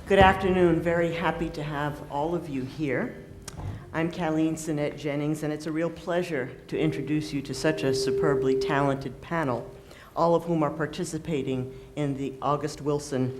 Good afternoon. Very happy to have all of you here. I'm Caleen Jennings, and it's a real pleasure to introduce you to such a superbly talented panel, all of whom are participating in the August Wilson's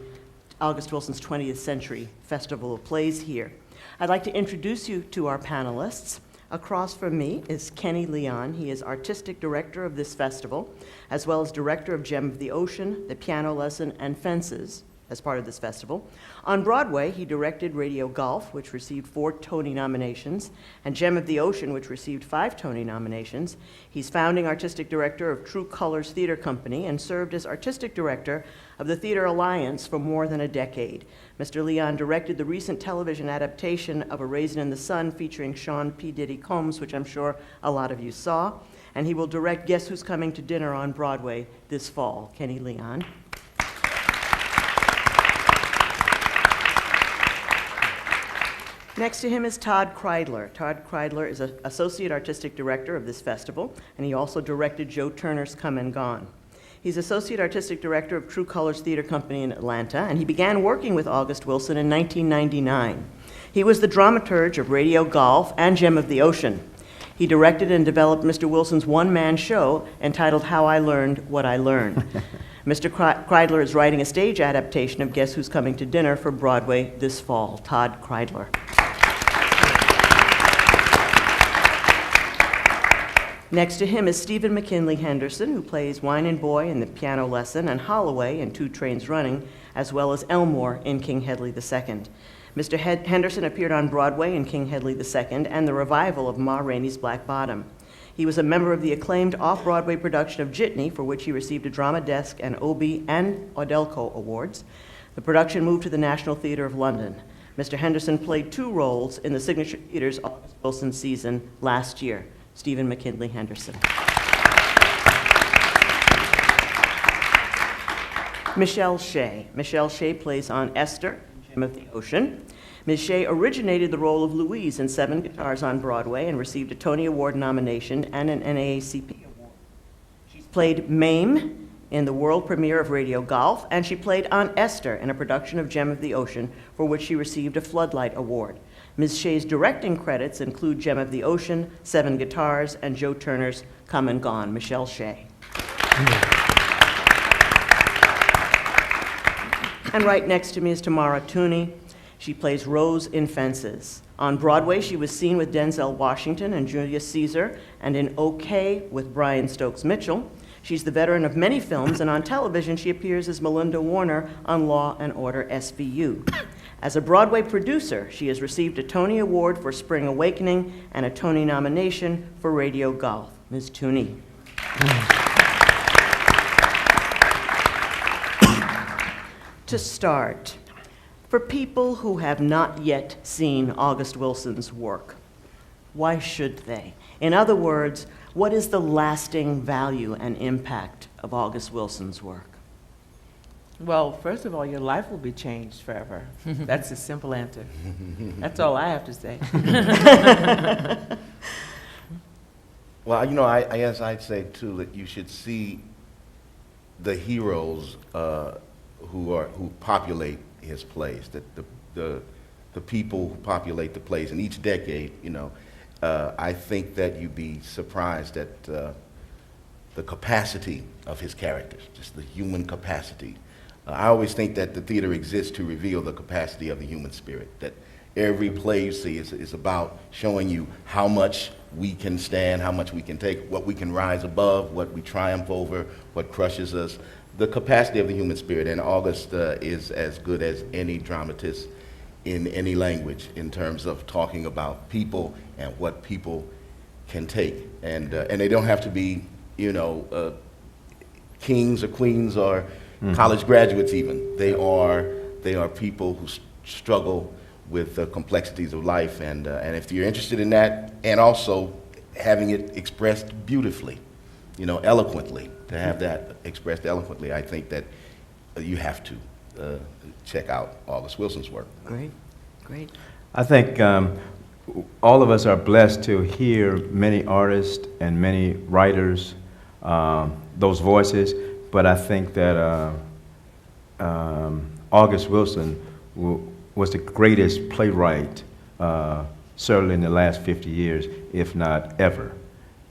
20th Century Festival of Plays here. I'd like to introduce you to our panelists. Across from me is Kenny Leon. He is artistic director of this festival, as well as director of Gem of the Ocean, The Piano Lesson, and Fences, as part of this festival. On Broadway, he directed Radio Golf, which received 4 Tony nominations, and Gem of the Ocean, which received 5 Tony nominations. He's founding artistic director of True Colors Theater Company and served as artistic director of the Theater Alliance for more than a decade. Mr. Leon directed the recent television adaptation of A Raisin in the Sun featuring Sean P. Diddy Combs, which I'm sure a lot of you saw, and he will direct Guess Who's Coming to Dinner on Broadway this fall. Kenny Leon. Next to him is Todd Kreidler. Todd Kreidler is an associate artistic director of this festival, and he also directed Joe Turner's Come and Gone. He's associate artistic director of True Colors Theater Company in Atlanta, and he began working with August Wilson in 1999. He was the dramaturge of Radio Golf and Gem of the Ocean. He directed and developed Mr. Wilson's one-man show entitled How I Learned What I Learned. Mr. Kreidler is writing a stage adaptation of Guess Who's Coming to Dinner for Broadway this fall. Todd Kreidler. Next to him is Stephen McKinley Henderson, who plays Wine and Boy in The Piano Lesson and Holloway in 2 Trains Running, as well as Elmore in King Hedley II. Mr. Henderson appeared on Broadway in King Hedley II and the revival of Ma Rainey's Black Bottom. He was a member of the acclaimed off-Broadway production of Jitney, for which he received a Drama Desk and Obie and Audelco awards. The production moved to the National Theatre of London. Mr. Henderson played 2 roles in the Signature Theatre's August Wilson season last year. Stephen McKinley Henderson. Michele Shay. Michele Shay plays on Esther, Gem of the Ocean. Ms. Shea originated the role of Louise in 7 Guitars on Broadway and received a Tony Award nomination and an NAACP award. She's played Mame in the world premiere of Radio Golf, and she played on Esther in a production of Gem of the Ocean, for which she received a Floodlight Award. Ms. Shay's directing credits include Gem of the Ocean, 7 Guitars, and Joe Turner's Come and Gone. Michele Shay. And right next to me is Tamara Tunie. She plays Rose in Fences. On Broadway, she was seen with Denzel Washington and Julius Caesar, and in OK with Brian Stokes Mitchell. She's the veteran of many films, and on television, she appears as Melinda Warner on Law and Order SVU. As a Broadway producer, she has received a Tony Award for Spring Awakening and a Tony nomination for Radio Golf. Ms. Tunie. To start, for people who have not yet seen August Wilson's work, why should they? In other words, what is the lasting value and impact of August Wilson's work? Well, first of all, your life will be changed forever. That's a simple answer. That's all I have to say. Well, you know, I guess I'd say, too, that you should see the heroes who populate his plays, that the people who populate the plays in each decade, you know. I think that you'd be surprised at the capacity of his characters, just the human capacity. I always think that the theater exists to reveal the capacity of the human spirit, that every play you see is about showing you how much we can stand, how much we can take, what we can rise above, what we triumph over, what crushes us, the capacity of the human spirit. And August is as good as any dramatist in any language in terms of talking about people and what people can take. And they don't have to be, you know, kings or queens or college graduates even. They are people who struggle with the complexities of life, and if you're interested in that, and also having it expressed beautifully, you know, eloquently, to have that expressed eloquently, I think that you have to check out August Wilson's work. Great, great. I think all of us are blessed to hear many artists and many writers, those voices, but I think that August Wilson was the greatest playwright, certainly in the last 50 years, if not ever.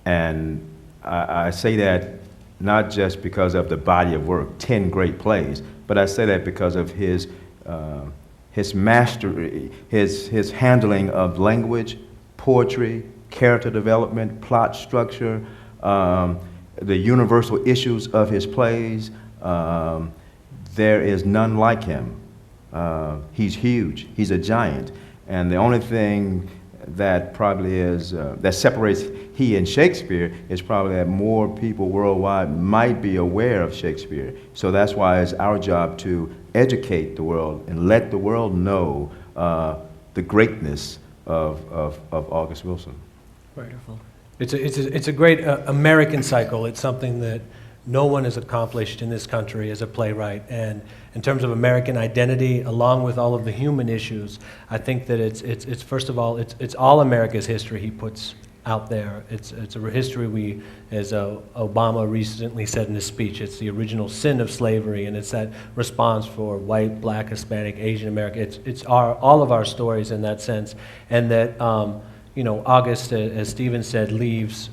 And I say that not just because of the body of work, 10 great plays, but I say that because of his mastery, his handling of language, poetry, character development, plot structure, the universal issues of his plays. There is none like him. He's huge. He's a giant. And the only thing that probably is, that separates he and Shakespeare is probably that more people worldwide might be aware of Shakespeare. So that's why it's our job to educate the world and let the world know the greatness of August Wilson. Wonderful. It's a great American cycle. It's something that no one has accomplished in this country as a playwright. And in terms of American identity, along with all of the human issues, I think that it's first of all, it's all America's history he puts out there. It's a history we, as Obama recently said in his speech, it's the original sin of slavery, and it's that response for white, black, Hispanic, Asian American. It's all of our stories in that sense, and that August, as Stephen said, leaves.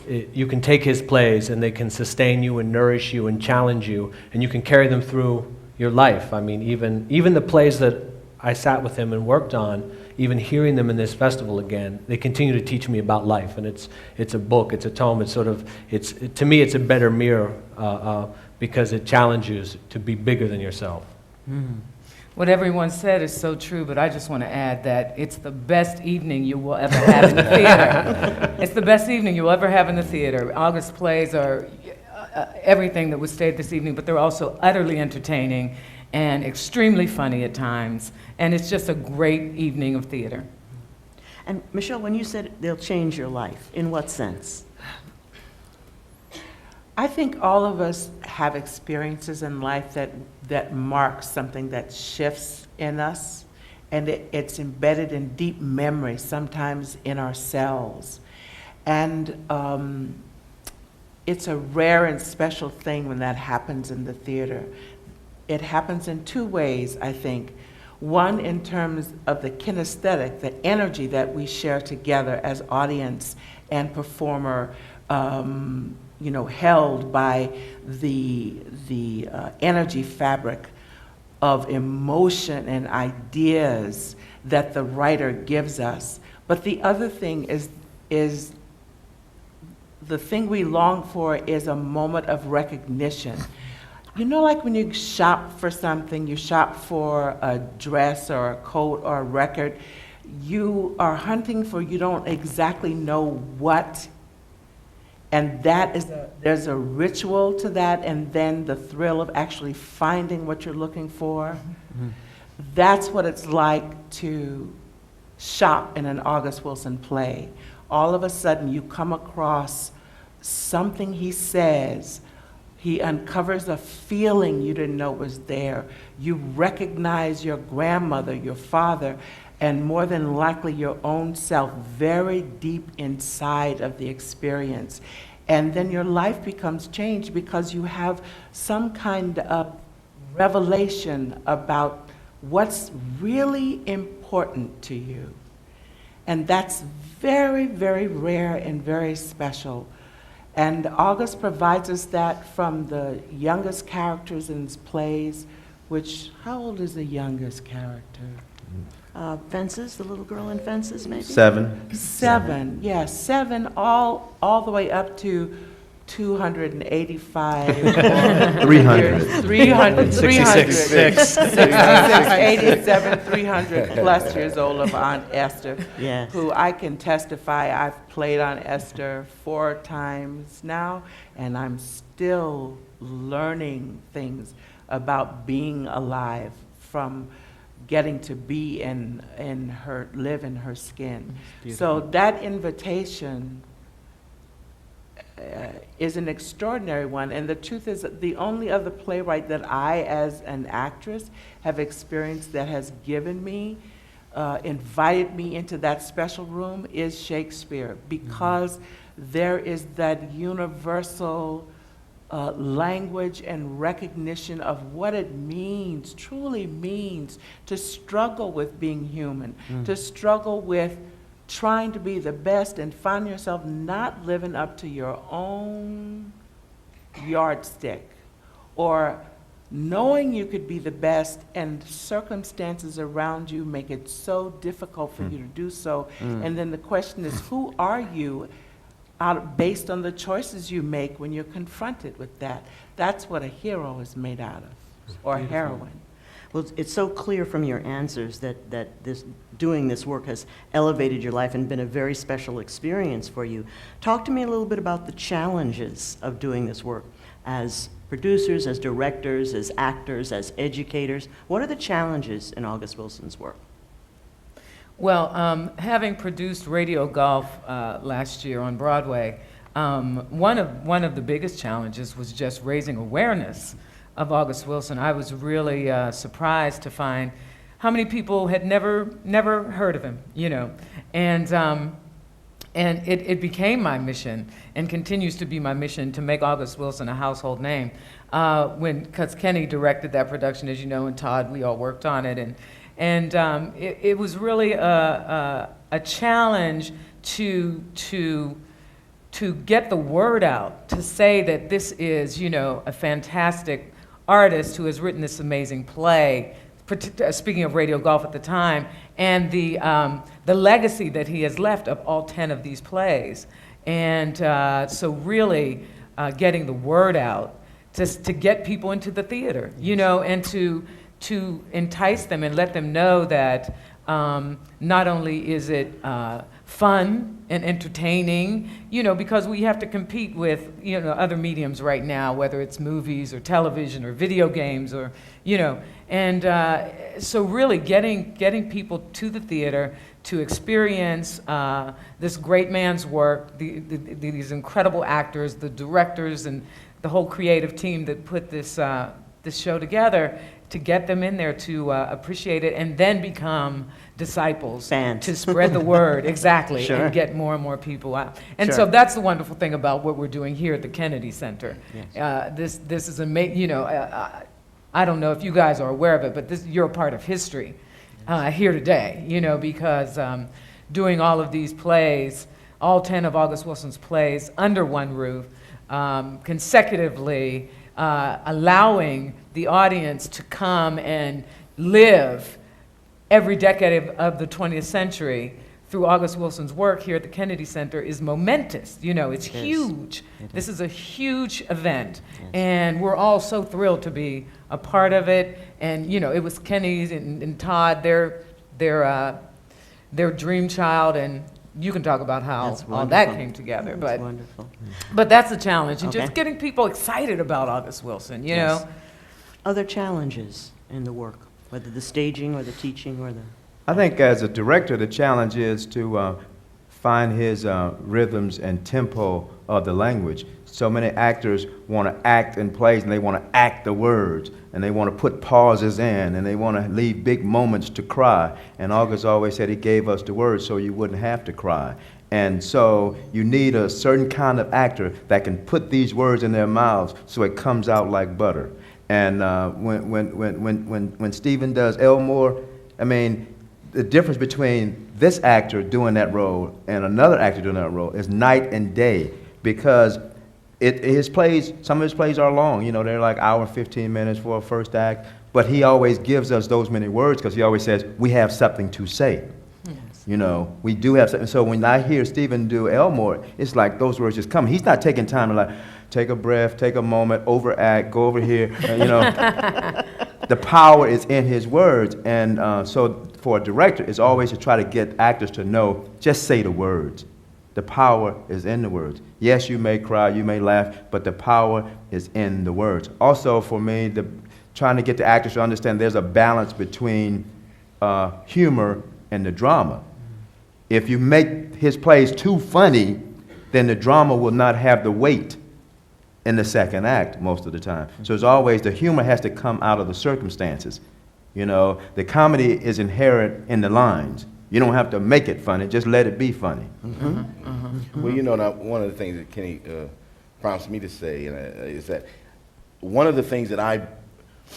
You can take his plays and they can sustain you and nourish you and challenge you, and you can carry them through your life. I mean, even the plays that I sat with him and worked on, even hearing them in this festival again, they continue to teach me about life. And it's a book, it's a tome, to me it's a better mirror because it challenges you to be bigger than yourself. Mm. What everyone said is so true, but I just want to add that it's the best evening you will ever have in the theater. It's the best evening you'll ever have in the theater. August plays are everything that was stated this evening, but they're also utterly entertaining and extremely funny at times, and it's just a great evening of theater. And Michele, when you said they'll change your life, in what sense? I think all of us have experiences in life that mark something that shifts in us, and it's embedded in deep memory, sometimes in ourselves. And it's a rare and special thing when that happens in the theater. It happens in two ways, I think. One, in terms of the kinesthetic, the energy that we share together as audience and performer, held by the energy fabric of emotion and ideas that the writer gives us. But the other thing is the thing we long for is a moment of recognition. Like when you shop for something, you shop for a dress or a coat or a record, you are hunting for, you don't exactly know what. And there's a ritual to that, and then the thrill of actually finding what you're looking for. Mm-hmm. That's what it's like to shop in an August Wilson play. All of a sudden, you come across something he says. He uncovers a feeling you didn't know was there. You recognize your grandmother, your father, and more than likely your own self very deep inside of the experience. And then your life becomes changed because you have some kind of revelation about what's really important to you. And that's very, very rare and very special. And August provides us that from the youngest characters in his plays, which, how old is the youngest character? Fences, the little girl in Fences, maybe? Seven, yeah, 7, all the way up to 285. 300. 66. 87, 300 plus years old of Aunt Esther, yes. Who I can testify I've played on Esther 4 times now, and I'm still learning things about being alive from getting to be live in her skin. So that invitation is an extraordinary one, and the truth is that the only other playwright that I, as an actress, have experienced that has given me, invited me into that special room is Shakespeare, because there is that universal language and recognition of what it means, truly means, to struggle with being human, to struggle with trying to be the best and find yourself not living up to your own yardstick, or knowing you could be the best and circumstances around you make it so difficult for you to do so. And then the question is, who are you based on the choices you make when you're confronted with that? That's what a hero is made out of, or a heroine. Well, it's so clear from your answers that doing this work has elevated your life and been a very special experience for you. Talk to me a little bit about the challenges of doing this work as producers, as directors, as actors, as educators. What are the challenges in August Wilson's work? Well, having produced Radio Golf last year on Broadway, one of the biggest challenges was just raising awareness of August Wilson. I was really surprised to find how many people had never heard of him, you know, and it became my mission and continues to be my mission to make August Wilson a household name. Because Kenny directed that production, as you know, and Todd, we all worked on it, and it was really a challenge to get the word out, to say that this is, you know, a fantastic artist who has written this amazing play, speaking of Radio Golf at the time, and the legacy that he has left of all 10 of these plays. And so really getting the word out, just to get people into the theater, you know, and to entice them and let them know that not only is it fun and entertaining, you know, because we have to compete with, you know, other mediums right now, whether it's movies or television or video games or, you know, and so really getting people to the theater to experience this great man's work, these incredible actors, the directors, and the whole creative team that put this show together, to get them in there to appreciate it and then become disciples. Fans. To spread the word, exactly, Sure. and get more and more people out. And Sure. so that's the wonderful thing about what we're doing here at the Kennedy Center. Yes. This is amazing, you know, I don't know if you guys are aware of it, but you're a part of history here today, you know, because doing all of these plays, all 10 of August Wilson's plays under one roof, consecutively, allowing the audience to come and live every decade of the 20th century through August Wilson's work here at the Kennedy Center is momentous. You know, it's huge. This is a huge event, and we're all so thrilled to be a part of it. And you know, it was Kenny's and Todd, their dream child, and you can talk about how all that came together. That's wonderful. But that's a challenge, and Okay. just getting people excited about August Wilson, you know. Other challenges in the work, whether the staging or the teaching or the... I think as a director, the challenge is to find his rhythms and tempo of the language. So many actors want to act in plays, and they want to act the words, and they want to put pauses in, and they want to leave big moments to cry. And August always said he gave us the words so you wouldn't have to cry. And so you need a certain kind of actor that can put these words in their mouths so it comes out like butter. And when Stephen does Elmore, I mean, the difference between this actor doing that role and another actor doing that role is night and day, because his plays, some of his plays are long, you know, they're like hour and 15 minutes for a first act, but he always gives us those many words because he always says, we have something to say. Yes. You know, we do have something. So when I hear Stephen do Elmore, it's like those words just come. He's not taking time to like, take a breath, take a moment, overact, go over here, you know. The power is in his words, and so for a director, it's always to try to get actors to know, just say the words. The power is in the words. Yes, you may cry, you may laugh, but the power is in the words. Also, for me, trying to get the actors to understand there's a balance between humor and the drama. If you make his plays too funny, then the drama will not have the weight in the second act most of the time. So it's always, the humor has to come out of the circumstances. You know, the comedy is inherent in the lines. You don't have to make it funny, just let it be funny. Well, you know, now, one of the things that Kenny prompts me to say is that one of the things that I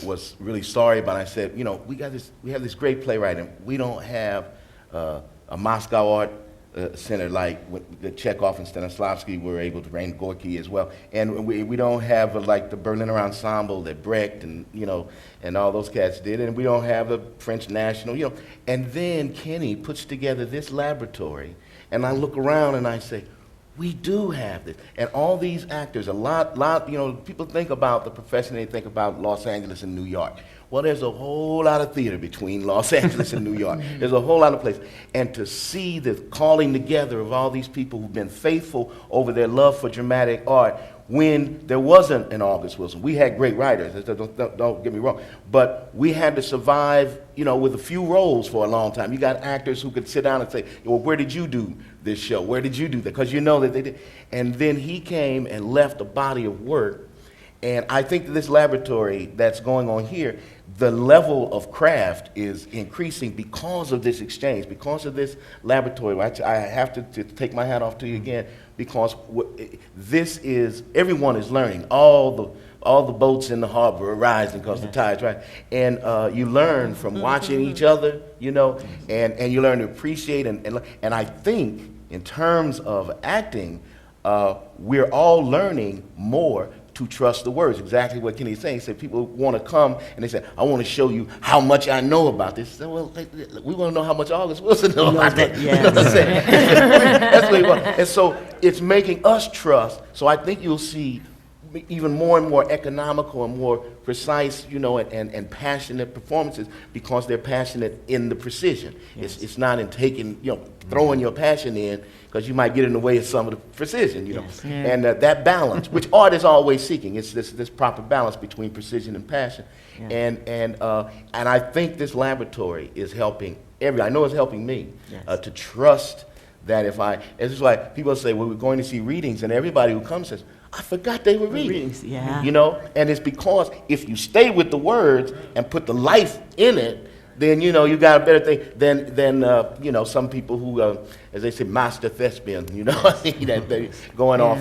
was really sorry about, I said, you know, we have this great playwright, and we don't have a Moscow Art Center like the Chekhov and Stanislavski were able to, bring Gorky as well, and we don't have like the Berliner Ensemble that Brecht and, you know, and all those cats did, and we don't have the French National, you know. And then Kenny puts together this laboratory, and I look around and I say, we do have this. And all these actors, a lot, you know, people think about the profession, they think about Los Angeles and New York. Well, there's a whole lot of theater between Los Angeles and New York. There's a whole lot of places. And to see the calling together of all these people who've been faithful over their love for dramatic art when there wasn't an August Wilson. We had great writers, don't get me wrong, but we had to survive, you know, with a few roles for a long time. You got actors who could sit down and say, well, where did you do this show? Where did you do that? Because you know that they did. And then he came and left a body of work. And I think that this laboratory that's going on here, the level of craft is increasing because of this exchange, because of this laboratory. I have to take my hat off to you again, because this is, everyone is learning. All the boats in the harbor are rising because the tide's right. And you learn from watching each other, you know, and you learn to appreciate. And I think in terms of acting, we're all learning more to trust the words. Exactly what Kenny's saying. He said people want to come and they say, I want to show you how much I know about this. He said, well, we want to know how much August Wilson knows about that. Yeah. You know what I'm saying? That's what he wants. And so it's making us trust. So I think you'll see even more and more economical and more precise, you know, and passionate performances, because they're passionate in the precision. Yes. It's not in taking, you know, throwing your passion in, because you might get in the way of some of the precision, you know. Yes. Yeah. And that balance, which art is always seeking, it's this proper balance between precision and passion. Yeah. And I think this laboratory is helping I know it's helping me Yes. to trust that it's just like people say, well, we're going to see readings, and everybody who comes says, I forgot they were reading. Readings, yeah. You know, and it's because if you stay with the words and put the life in it, then, you know, you got a better thing than you know, some people who, as they say, master thespian, you know, that they're going off.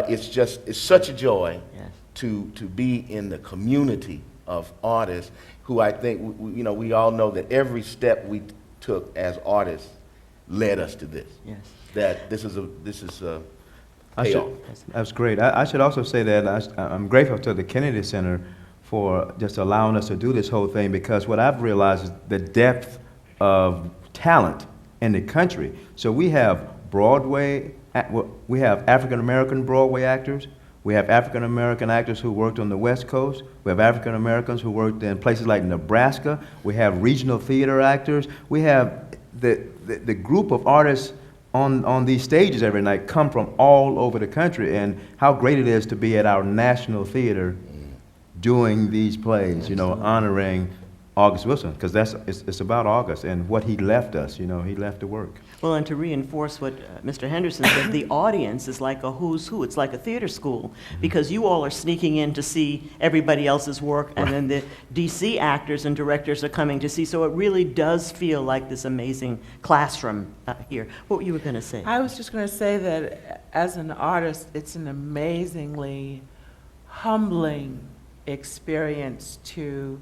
It's such a joy Yes. to be in the community of artists who I think, you know, we all know that every step we took as artists led us to this. Yes. That this is payoff. That's great. I should also say that I'm grateful to the Kennedy Center for just allowing us to do this whole thing, because what I've realized is the depth of talent in the country. So we have Broadway, we have African-American Broadway actors, we have African-American actors who worked on the West Coast, we have African-Americans who worked in places like Nebraska, we have regional theater actors, we have the group of artists on these stages every night come from all over the country, and how great it is to be at our National Theater doing these plays, you know, honoring August Wilson, because it's about August and what he left us, you know, he left the work. Well, and to reinforce what Mr. Henderson said, the audience is like a who's who. It's like a theater school, because you all are sneaking in to see everybody else's work, and then the DC actors and directors are coming to see. So it really does feel like this amazing classroom here. What you were going to say? I was just going to say that as an artist, it's an amazingly humbling experience to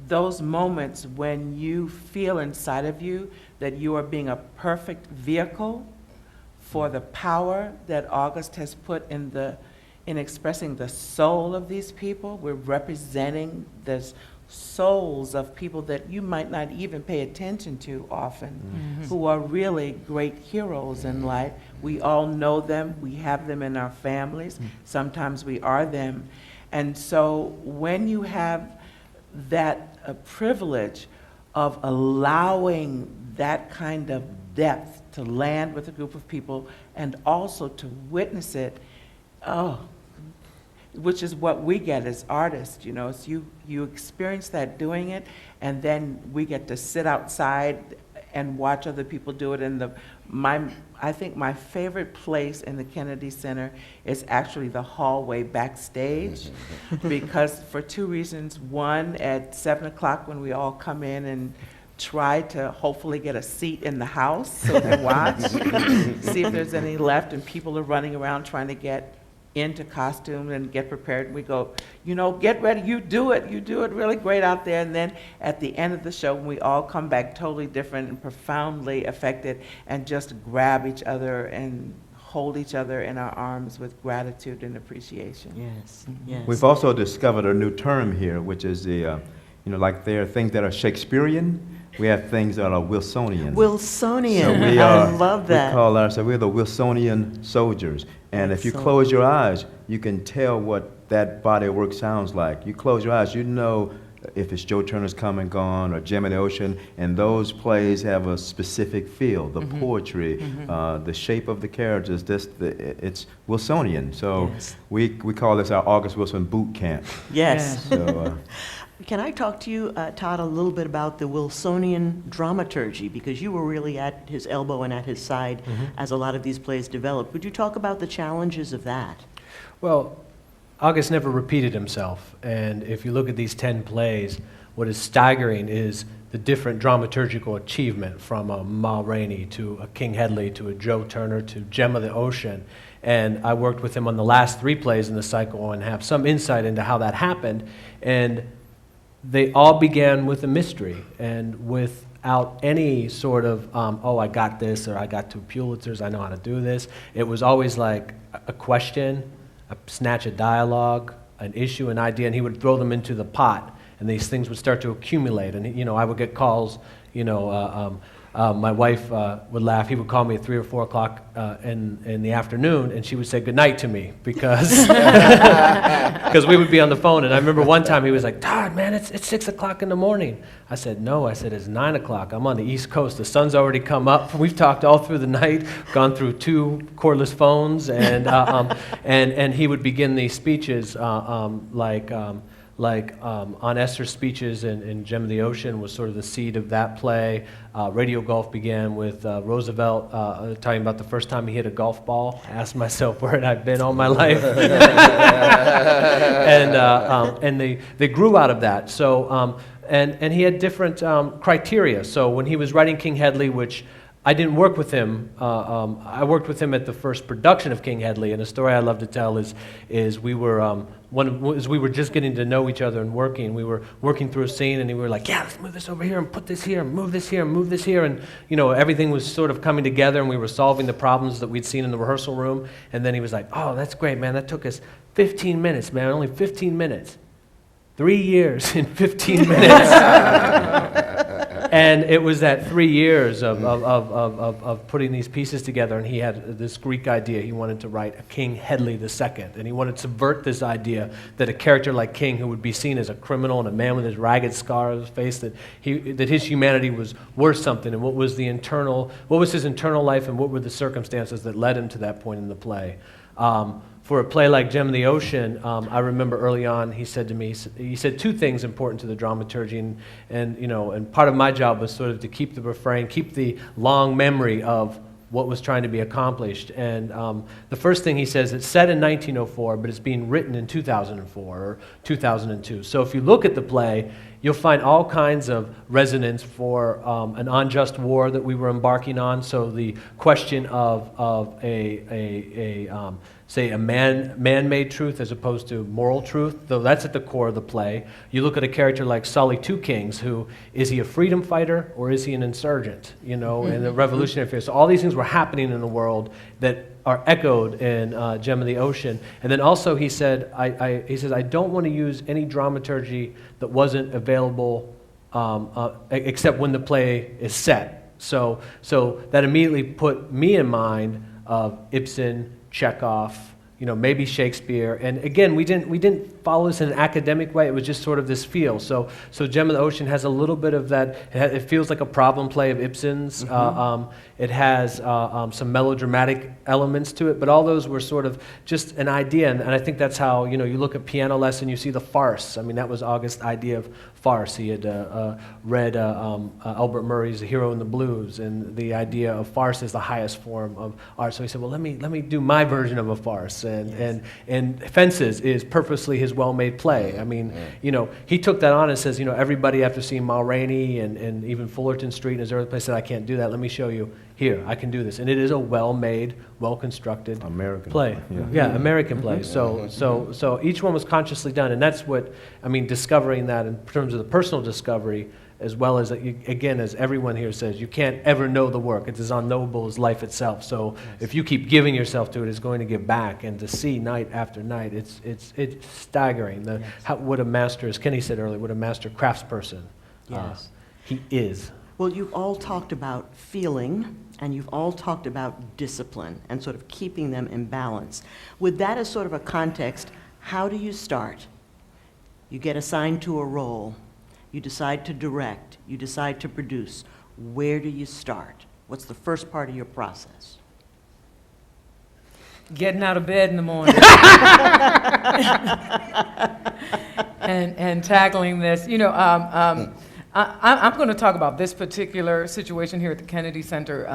those moments when you feel inside of you that you are being a perfect vehicle for the power that August has put in expressing the soul of these people. We're representing the souls of people that you might not even pay attention to often, who are really great heroes in life. We all know them, we have them in our families, sometimes we are them. And so when you have that privilege of allowing that kind of depth to land with a group of people, and also to witness it, which is what we get as artists, you know, so you experience that doing it, and then we get to sit outside and watch other people do it. I think my favorite place in the Kennedy Center is actually the hallway backstage, because for two reasons. One, at 7 o'clock when we all come in and try to hopefully get a seat in the house so they watch, see if there's any left, and people are running around trying to get into costume and get prepared. And we go, get ready, you do it really great out there. And then at the end of the show, we all come back totally different and profoundly affected and just grab each other and hold each other in our arms with gratitude and appreciation. Yes, yes. We've also discovered a new term here, which is the, like there are things that are Shakespearean, we have things that are Wilsonian. Wilsonian, So we I love that. We call ourselves, we're the Wilsonian soldiers. And if you Excellent. close your eyes, you can tell what that body of work sounds like. You close your eyes, you know if it's Joe Turner's Come and Gone or Gem of the Ocean, and those plays have a specific feel, the poetry, the shape of the characters, it's Wilsonian. So Yes. we call this our August Wilson boot camp. Yes. So, Can I talk to you, Todd, a little bit about the Wilsonian Dramaturgy, because you were really at his elbow and at his side as a lot of these plays developed. Would you talk about the challenges of that? Well, August never repeated himself, and if you look at these 10 plays, what is staggering is the different dramaturgical achievement from a Ma Rainey to a King Hedley to a Joe Turner to Gem of the Ocean. And I worked with him on the last 3 plays in the cycle and have some insight into how that happened. And they all began with a mystery and without any sort of, I got this, or I got 2 Pulitzers, I know how to do this. It was always like a question, a snatch of dialogue, an issue, an idea, and he would throw them into the pot, and these things would start to accumulate. And, I would get calls, my wife would laugh. He would call me at 3 or 4 o'clock in the afternoon, and she would say goodnight to me because we would be on the phone. And I remember one time he was like, Todd, man, it's 6 o'clock in the morning. I said, no. I said, it's 9 o'clock. I'm on the East Coast. The sun's already come up. We've talked all through the night, gone through 2 cordless phones, and he would begin these speeches on Esther's speeches in Gem of the Ocean was sort of the seed of that play. Radio Golf began with Roosevelt talking about the first time he hit a golf ball. I asked myself where had I been all my life, and they grew out of that. So and he had different criteria. So when he was writing King Hedley, which I didn't work with him. I worked with him at the first production of King Hedley, and a story I love to tell is we were we were just getting to know each other and working. We were working through a scene, and we were like, "Yeah, let's move this over here and put this here, and move this here, and move this here," and everything was sort of coming together, and we were solving the problems that we'd seen in the rehearsal room. And then he was like, "Oh, that's great, man. That took us 15 minutes, man. Only 15 minutes. 3 years in 15 minutes." And it was that 3 years of putting these pieces together, and he had this Greek idea. He wanted to write a King Hedley II, and he wanted to subvert this idea that a character like King, who would be seen as a criminal and a man with his ragged scar on his face, that his humanity was worth something, and what was his internal life, and what were the circumstances that led him to that point in the play. For a play like Gem of the Ocean, I remember early on he said to me, he said 2 things important to the dramaturgy, and part of my job was sort of to keep the refrain, keep the long memory of what was trying to be accomplished. And the first thing he says, it's set in 1904, but it's being written in 2004 or 2002. So if you look at the play, you'll find all kinds of resonance for an unjust war that we were embarking on. So the question of say a man-made truth as opposed to moral truth, though that's at the core of the play. You look at a character like Solly Two Kings, who, is he a freedom fighter or is he an insurgent, in the revolutionary period? So all these things were happening in the world that are echoed in Gem of the Ocean. And then also he said, he says, I don't want to use any dramaturgy that wasn't available except when the play is set. So that immediately put me in mind of Ibsen, Chekhov, maybe Shakespeare. And again, we didn't follow this in an academic way. It was just sort of this feel. So Gem of the Ocean has a little bit of that. It feels like a problem play of Ibsen's. Mm-hmm. It has some melodramatic elements to it, but all those were sort of just an idea. And I think that's how, you look at Piano Lesson, you see the farce. I mean, that was August's idea of farce. He had read Albert Murray's The Hero in the Blues, and the idea of farce is the highest form of art. So he said, well, let me do my version of a farce. And Fences is purposely his well-made play. I mean, you know, he took that on and says, you know, everybody after seeing Ma Rainey and even Fullerton Street and his early play said, I can't do that. Let me show you. Here, I can do this. And it is a well-made, well-constructed American play. Yeah, American play. So each one was consciously done. And that's what, I mean, discovering that in terms of the personal discovery, as well as, again, as everyone here says, you can't ever know the work. It's as unknowable as life itself. So if you keep giving yourself to it, it's going to give back. And to see night after night, it's staggering. What a master, as Kenny said earlier, what a master craftsperson he is. Well, you've all talked about feeling, and you've all talked about discipline and sort of keeping them in balance. With that as sort of a context, how do you start? You get assigned to a role. You decide to direct. You decide to produce. Where do you start? What's the first part of your process? Getting out of bed in the morning. and tackling this. You know, I'm going to talk about this particular situation here at the Kennedy Center.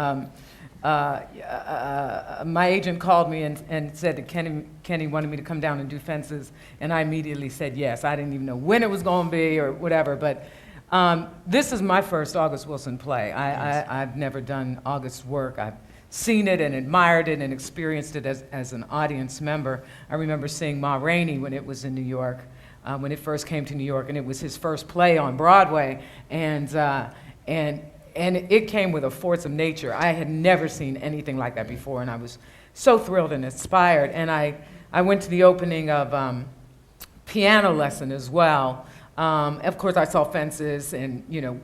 My agent called me and said that Kenny wanted me to come down and do fences, and I immediately said yes. I didn't even know when it was going to be or whatever, but this is my first August Wilson play. I've never done August's work. I've seen it and admired it and experienced it as an audience member. I remember seeing Ma Rainey when it was in New York, when it first came to New York, and it was his first play on Broadway, and it came with a force of nature. I had never seen anything like that before, and I was so thrilled and inspired. And I went to the opening of Piano Lesson as well. Of course, I saw Fences and, you know,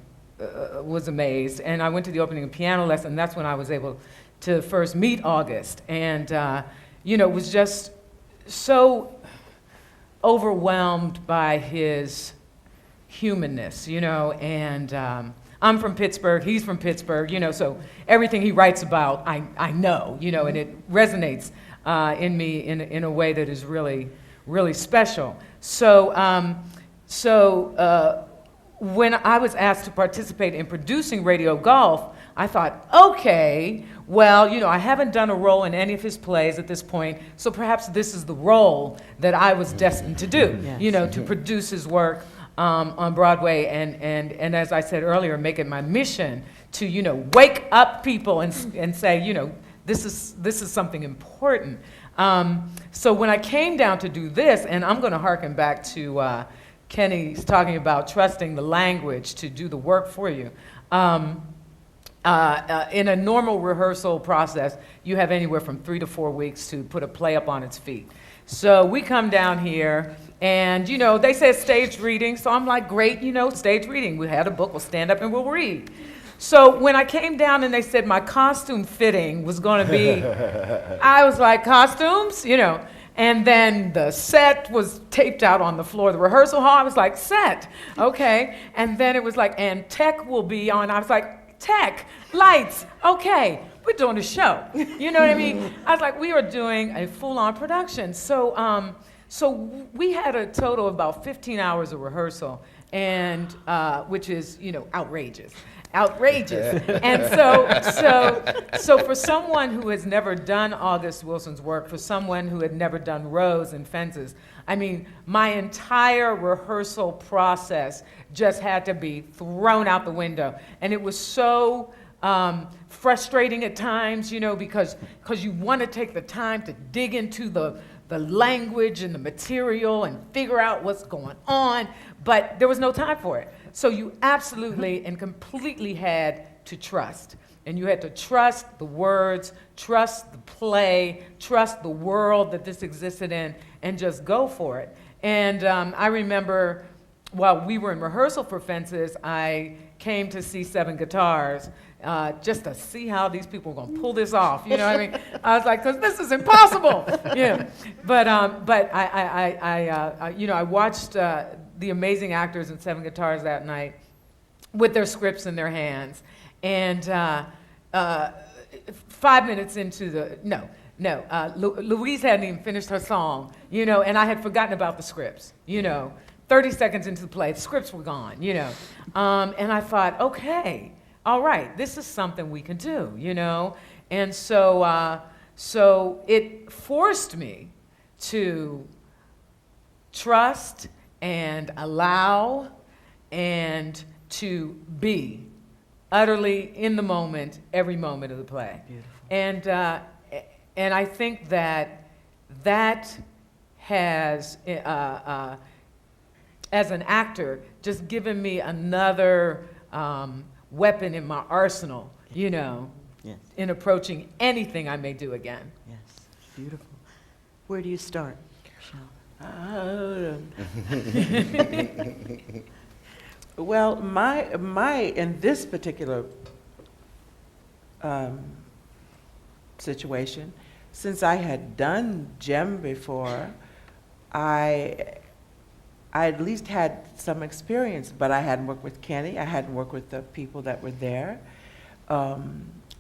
was amazed. And I went to the opening of Piano Lesson, and that's when I was able to first meet August. And, you know, was just so overwhelmed by his humanness, you know, and I'm from Pittsburgh, he's from Pittsburgh, you know, so everything he writes about, I know, you know, and it resonates in me in a way that is really, really special. So, when I was asked to participate in producing Radio Golf, I thought, okay, well, you know, I haven't done a role in any of his plays at this point, so perhaps this is the role that I was destined to do, you know, to produce his work on Broadway, and as I said earlier, make it my mission to, you know, wake up people and say, you know, this is something important. So when I came down to do this, and I'm going to harken back to Kenny's talking about trusting the language to do the work for you. In a normal rehearsal process, you have anywhere from 3 to 4 weeks to put a play up on its feet. So we come down here, and, you know, they said staged reading, so I'm like, great, you know, staged reading. We had a book, we'll stand up and we'll read. So when I came down and they said my costume fitting was going to be, I was like, costumes? You know. And then the set was taped out on the floor of the rehearsal hall. I was like, set, okay. And then it was like, and tech will be on. I was like, tech, lights, okay. We're doing a show. You know what I mean? I was like, we are doing a full-on production. So, so we had a total of about 15 hours of rehearsal, and which is, you know, outrageous. And so for someone who has never done August Wilson's work, for someone who had never done Rose and Fences, I mean, my entire rehearsal process just had to be thrown out the window. And it was so frustrating at times, you know, because you want to take the time to dig into the language and the material and figure out what's going on, but there was no time for it. So you absolutely and completely had to trust. And you had to trust the words, trust the play, trust the world that this existed in, and just go for it. And I remember while we were in rehearsal for Fences, I came to see Seven Guitars just to see how these people were going to pull this off. You know what I mean? I was like, because this is impossible. Yeah. But I you know, I watched the amazing actors in Seven Guitars that night with their scripts in their hands. And 5 minutes into the, Louise hadn't even finished her song, you know, and I had forgotten about the scripts, you know. 30 seconds into the play, the scripts were gone, you know. And I thought, okay, all right, this is something we can do, you know. And so, so it forced me to trust and allow and to be utterly in the moment, every moment of the play. Beautiful. And I think that has, as an actor, just given me another weapon in my arsenal, you know, Yes, in approaching anything I may do again. yes, beautiful. Where do you start, Michele? Well, my in this particular situation, since I had done Jem before, I at least had some experience, but I hadn't worked with Kenny. I hadn't worked with the people that were there.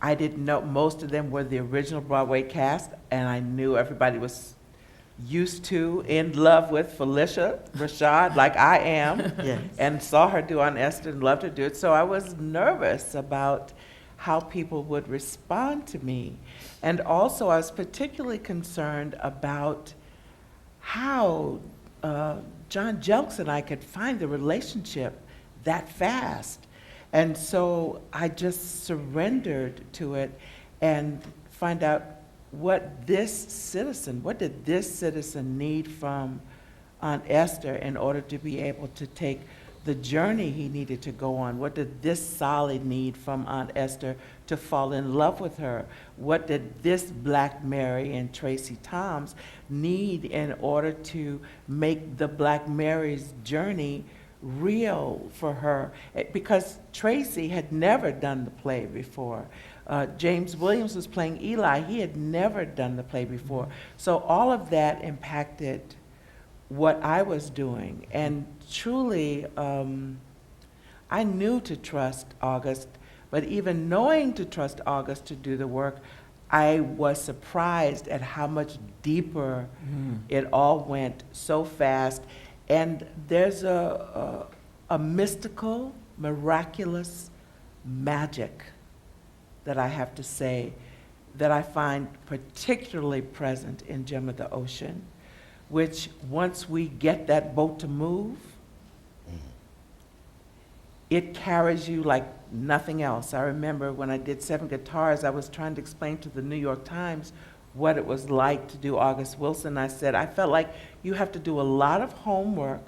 I didn't know, most of them were the original Broadway cast, and I knew everybody was used to, in love with Felicia Rashad, like I am, Yes. and saw her do on Esther and loved to do it. So I was nervous about how people would respond to me. And also I was particularly concerned about how John Jelks and I could find the relationship that fast. And so I just surrendered to it and find out what did this citizen need from Aunt Esther in order to be able to take the journey he needed to go on? What did this Solly need from Aunt Esther to fall in love with her? What did this Black Mary and Tracy Toms need in order to make the Black Mary's journey real for her? Because Tracy had never done the play before. James Williams was playing Eli. He had never done the play before. So all of that impacted what I was doing. And truly, I knew to trust August, but even knowing to trust August to do the work, I was surprised at how much deeper it all went so fast. And there's a mystical, miraculous magic that I have to say that I find particularly present in Gem of the Ocean, which once we get that boat to move, it carries you like nothing else. I remember when I did Seven Guitars, I was trying to explain to the New York Times what it was like to do August Wilson. I said, I felt like you have to do a lot of homework.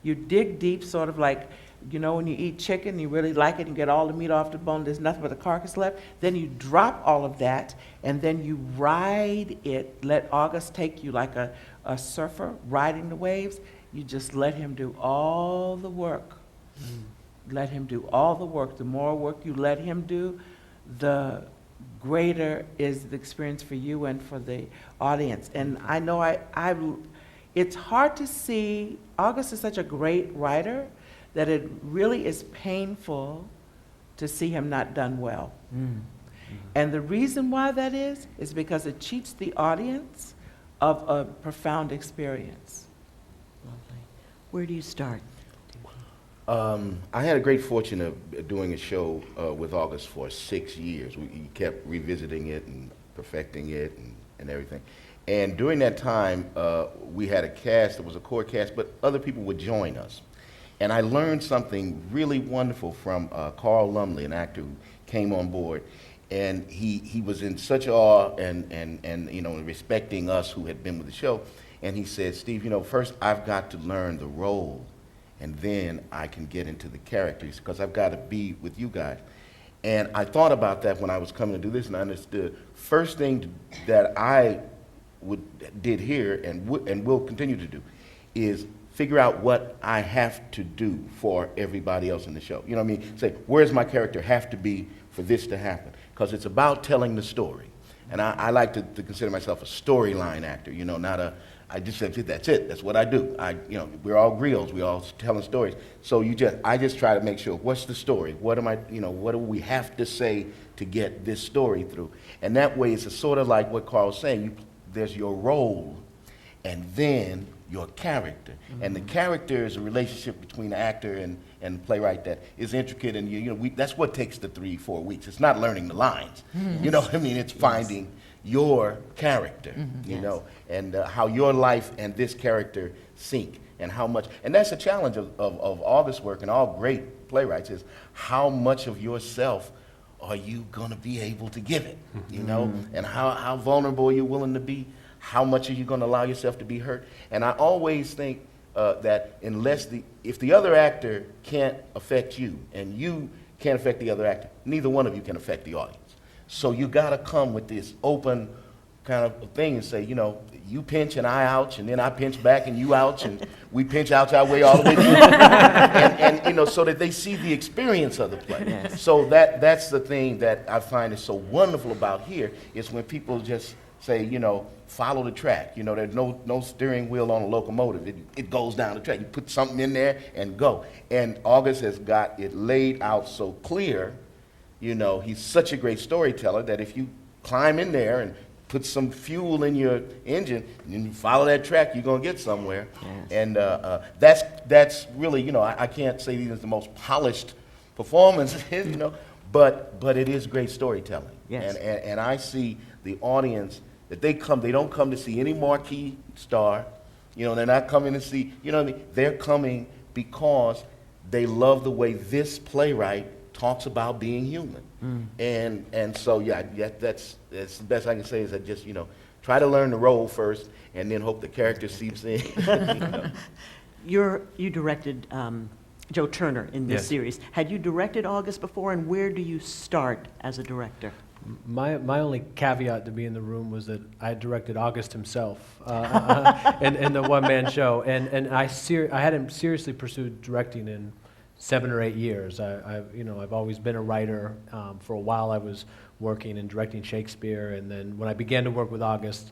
You dig deep, sort of like, you know, when you eat chicken, you really like it and get all the meat off the bone, there's nothing but the carcass left. Then you drop all of that, and then you ride it. Let August take you like a surfer riding the waves. You just let him do all the work. Let him do all the work. The more work you let him do, the greater is the experience for you and for the audience. And I know it's hard to see. August is such a great writer that it really is painful to see him not done well. And the reason why that is because it cheats the audience of a profound experience. Lovely. Where do you start? I had a great fortune of doing a show with August for 6 years. We kept revisiting it and perfecting it and everything. And during that time, we had a cast that was a core cast, but other people would join us. And I learned something really wonderful from Carl Lumley, an actor who came on board. And he was in such awe and you know, respecting us who had been with the show. And he said, Steve, you know, first I've got to learn the role, and then I can get into the characters, because I've got to be with you guys. And I thought about that when I was coming to do this, and I understood. First thing that I did here and will continue to do is figure out what I have to do for everybody else in the show. You know what I mean? Say, where's my character have to be for this to happen? Because it's about telling the story. And I like to consider myself a storyline actor, you know, not a, I just said, that's it, that's what I do. You know, we're all griots, we all telling stories. So I just try to make sure, what's the story? What do we have to say to get this story through? And that way it's a sort of like what Carl was saying, there's your role, and then your character. And the character is a relationship between the actor and playwright that is intricate, and that's what takes the 3-4 weeks. It's not learning the lines. You know what I mean? It's finding your character, you know, and how your life and this character sync. and how much, and that's a challenge of August's work and all great playwrights, is how much of yourself are you gonna be able to give it, you know? And how vulnerable are you willing to be? How much are you gonna allow yourself to be hurt? And I always think that if the other actor can't affect you, and you can't affect the other actor, neither one of you can affect the audience. So you gotta come with this open kind of thing and say, you know, you pinch and I ouch, and then I pinch back and you ouch, and we pinch ouch our way all the way through. and you know, so that they see the experience of the play. Yes. So that's the thing that I find is so wonderful about here, is when people just say, you know, follow the track. You know, there's no steering wheel on a locomotive. It goes down the track. You put something in there and go. And August has got it laid out so clear. You know, he's such a great storyteller that if you climb in there and put some fuel in your engine, and you follow that track, you're gonna get somewhere. Yes. And that's really, you know, I can't say these are the most polished performances, you know, but it is great storytelling. Yes. And I see the audience that they don't come to see any marquee star, you know, they're not coming to see, you know what I mean? They're coming because they love the way this playwright talks about being human. And so yeah, that's the best I can say, is that just, you know, try to learn the role first and then hope the character seeps in. You know. You directed Joe Turner in this Yes. series. Had you directed August before, and where do you start as a director? My only caveat to be in the room was that I had directed August himself in the one-man show, and I hadn't seriously pursued directing in 7 or 8 years. I've always been a writer. For a while I was working and directing Shakespeare, and then when I began to work with August,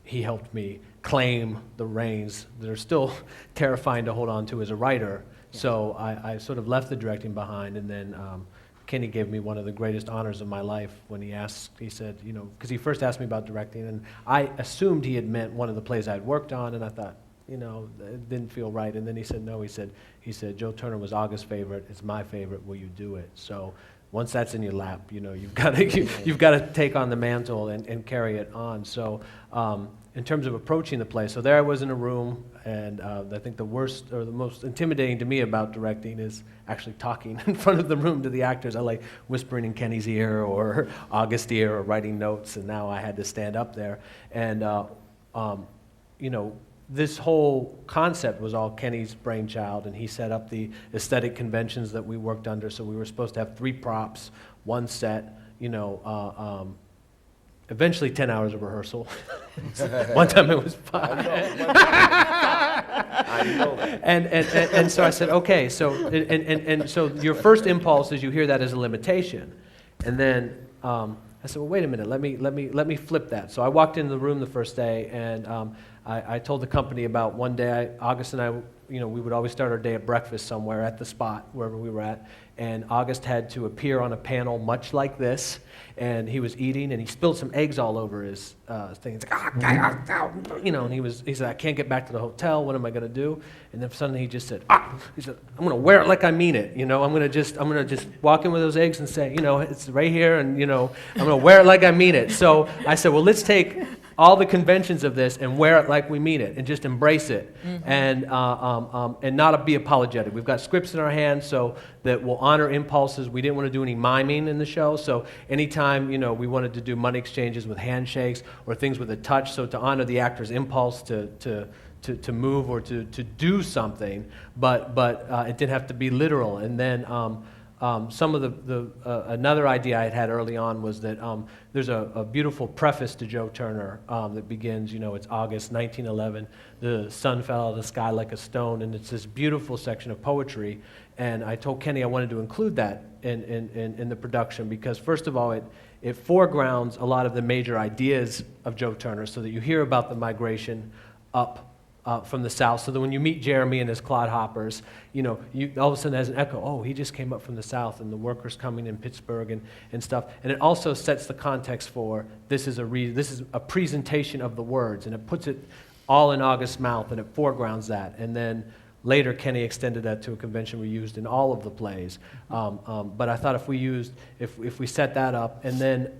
he helped me claim the reins that are still terrifying to hold on to as a writer. Yeah. So I sort of left the directing behind, and then Kenny gave me one of the greatest honors of my life when he said, you know, because he first asked me about directing, and I assumed he had meant one of the plays I had worked on, and I thought, you know, it didn't feel right. And then he said, no, he said, Joe Turner was August's favorite, it's my favorite, will you do it? So once that's in your lap, you know, you've got to take on the mantle and carry it on. So in terms of approaching the play, so there I was in a room, and I think the worst or the most intimidating to me about directing is actually talking in front of the room to the actors. I like whispering in Kenny's ear or August's ear or writing notes, and now I had to stand up there. And, you know, this whole concept was all Kenny's brainchild, and he set up the aesthetic conventions that we worked under. So we were supposed to have 3 props, 1 set, you know, eventually 10 hours of rehearsal. One time it was 5. I know that. And so I said, okay, so so your first impulse is you hear that as a limitation, and then I said, well, wait a minute, let me flip that. So I walked into the room the first day, and I told the company about one day August and I, you know, we would always start our day at breakfast somewhere at the spot, wherever we were at, and August had to appear on a panel much like this, and he was eating, and he spilled some eggs all over his thing. He's like, you know, and he said, I can't get back to the hotel, what am I going to do? And then suddenly he just said, he said, I'm going to wear it like I mean it, you know, I'm going to just walk in with those eggs and say, you know, it's right here, and, you know, I'm going to wear it like I mean it. So I said, well, let's take all the conventions of this and wear it like we mean it, and just embrace it, and not be apologetic. We've got scripts in our hands so that we'll honor impulses. We didn't want to do any miming in the show, so anytime, you know, we wanted to do money exchanges with handshakes or things with a touch, so to honor the actor's impulse to move or to do something, but it didn't have to be literal. And then some of another idea I had early on was that there's a beautiful preface to Joe Turner that begins, you know, it's August 1911, the sun fell out of the sky like a stone, and it's this beautiful section of poetry. And I told Kenny I wanted to include that in the production because, first of all, it foregrounds a lot of the major ideas of Joe Turner, so that you hear about the migration up from the south, so that when you meet Jeremy and his clodhoppers, you know, you all of a sudden has an echo, oh, he just came up from the south, and the workers coming in Pittsburgh and stuff. And it also sets the context for this is a presentation of the words, and it puts it all in August's mouth, and it foregrounds that. And then later, Kenny extended that to a convention we used in all of the plays. But I thought if we set that up, and then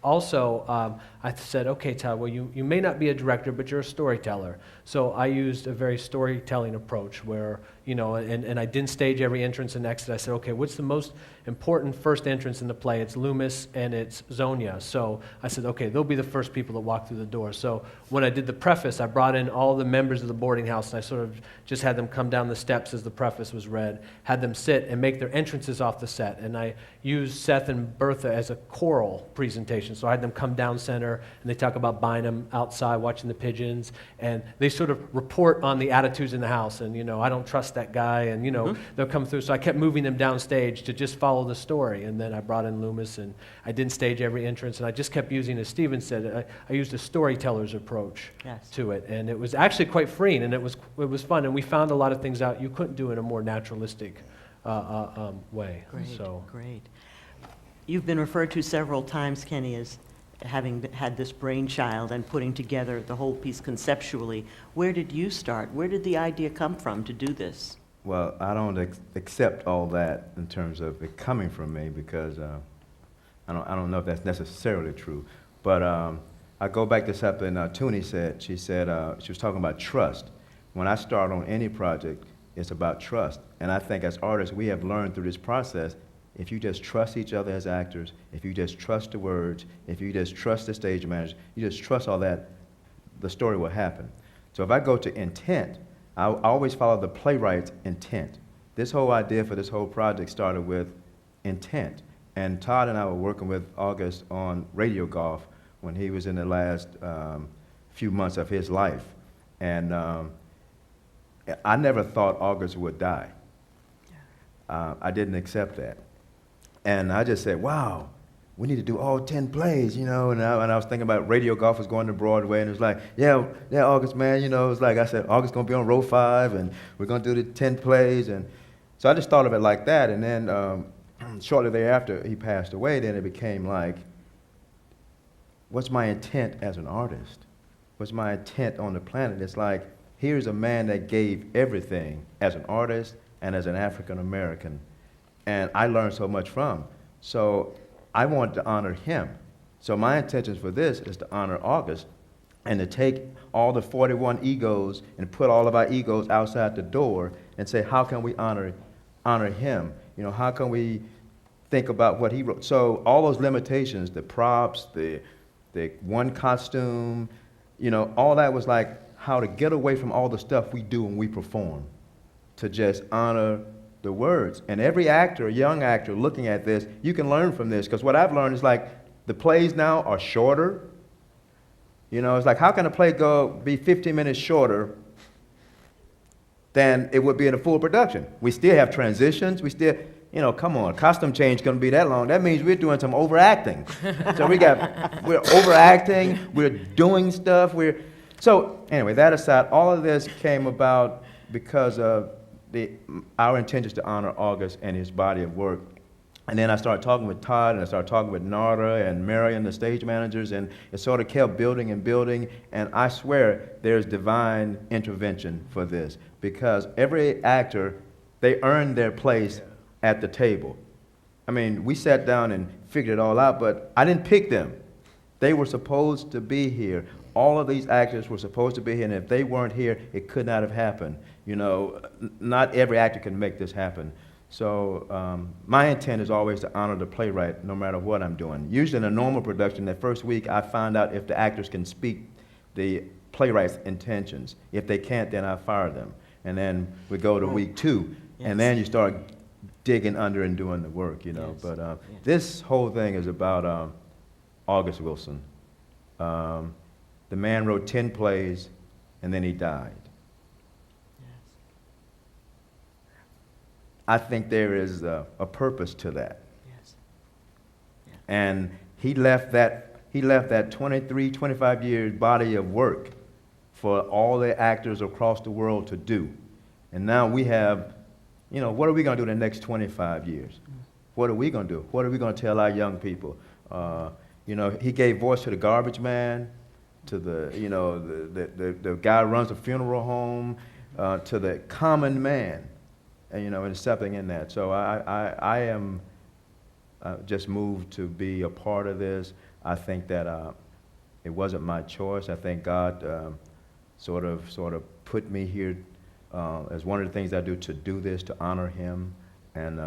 also, I said, okay, Todd, well, you may not be a director, but you're a storyteller. So I used a very storytelling approach where, and I didn't stage every entrance and exit. I said, okay, what's the most important first entrance in the play? It's Loomis and it's Zonia. So I said, okay, they'll be the first people that walk through the door. So when I did the preface, I brought in all the members of the boarding house, and I sort of just had them come down the steps as the preface was read, had them sit and make their entrances off the set. And I used Seth and Bertha as a choral presentation. So I had them come down center, and they talk about Bynum outside watching the pigeons, and they sort of report on the attitudes in the house, and, I don't trust that guy, and, they'll come through. So I kept moving them downstage to just follow the story, and then I brought in Loomis, and I didn't stage every entrance, and I just kept using, as Stephen said, I used a storyteller's approach to it, and it was actually quite freeing, and it was fun, and we found a lot of things out you couldn't do in a more naturalistic way. Great. You've been referred to several times, Kenny, as having had this brainchild and putting together the whole piece conceptually. Where did you start? Where did the idea come from to do this? Well, I don't accept all that in terms of it coming from me, because I don't know if that's necessarily true. But I go back to something Tunie said. She said she was talking about trust. When I start on any project, it's about trust. And I think as artists, we have learned through this process, if you just trust each other as actors, if you just trust the words, if you just trust the stage manager, you just trust all that, the story will happen. So if I go to intent, I always follow the playwright's intent. This whole idea for this whole project started with intent. And Todd and I were working with August on radio golf when he was in the last few months of his life. And I never thought August would die. I didn't accept that. And I just said, wow, we need to do all 10 plays, and I was thinking about radio golf was going to Broadway, and it was like, yeah, August, man, it was like, I said, August going to be on row 5, and we're going to do the 10 plays. And so I just thought of it like that. And then shortly thereafter, he passed away. Then it became like, what's my intent as an artist? What's my intent on the planet? It's like, here's a man that gave everything as an artist and as an African American. And I learned so much from. So I wanted to honor him. So my intentions for this is to honor August and to take all the 41 egos and put all of our egos outside the door and say, how can we honor him? How can we think about what he wrote? So all those limitations, the props, the one costume, all that was like how to get away from all the stuff we do when we perform, to just honor the words. And every actor, young actor looking at this, you can learn from this, because what I've learned is like the plays now are shorter. It's like, how can a play be 15 minutes shorter than it would be in a full production? We still have transitions. We still, come on, costume change going to be that long. That means we're doing some overacting. So we're overacting, we're doing stuff. So anyway, that aside, all of this came about because of our intentions to honor August and his body of work. And then I started talking with Todd, and I started talking with Narda and Marion, the stage managers, and it sort of kept building and building. And I swear there's divine intervention for this, because every actor, they earned their place at the table. I mean, we sat down and figured it all out, but I didn't pick them. They were supposed to be here. All of these actors were supposed to be here, and if they weren't here, it could not have happened. Not every actor can make this happen. So my intent is always to honor the playwright no matter what I'm doing. Usually in a normal production, that first week, I find out if the actors can speak the playwright's intentions. If they can't, then I fire them. And then we go to week 2, and then you start digging under and doing the work, But this whole thing is about August Wilson. The man wrote 10 plays, and then he died. I think there is a purpose to that. Yes. Yeah. And he left that 23, 25 years body of work for all the actors across the world to do. And now we have, what are we going to do in the next 25 years? What are we going to do? What are we going to tell our young people? He gave voice to the garbage man, to the guy who runs a funeral home, to the common man. And, there's something in that. So I am just moved to be a part of this. I think that it wasn't my choice. I think God sort of put me here as one of the things I do to do this, to honor Him. And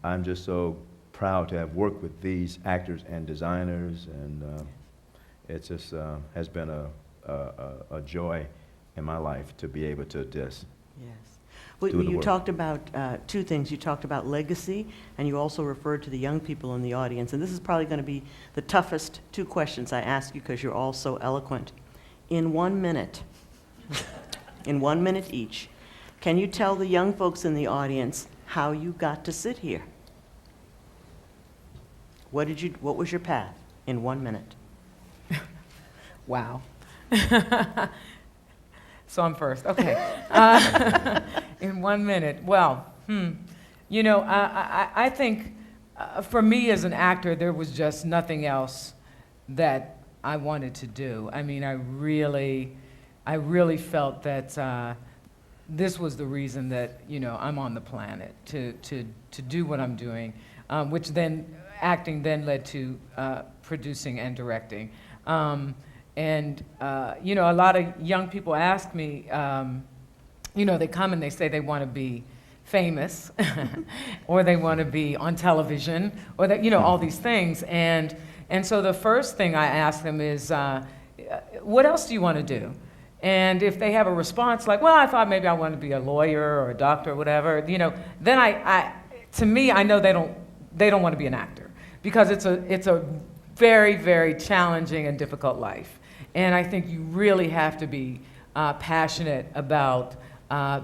I'm just so proud to have worked with these actors and designers, and it just has been a joy in my life to be able to just Yes. Well, do the you work. talked about two things. You talked about legacy, and you also referred to the young people in the audience. And this is probably going to be the toughest two questions I ask you because you're all so eloquent. In 1 minute, in 1 minute each, can you tell the young folks in the audience how you got to sit here? What was your path in 1 minute? Wow. So I'm first, okay. In 1 minute, well, you know, I think for me as an actor, there was just nothing else that I wanted to do. I mean, I really felt that this was the reason that, you know, I'm on the planet, to do what I'm doing, which then, acting then led to producing and directing. And, you know, a lot of young people ask me, you know, they come and they say they want to be famous, or they want to be on television, or that, you know, all these things. And so the first thing I ask them is, what else do you want to do? And if they have a response like, well, I thought maybe I want to be a lawyer or a doctor or whatever, you know, then to me, I know they don't want to be an actor, because it's a very, very challenging and difficult life. And I think you really have to be passionate about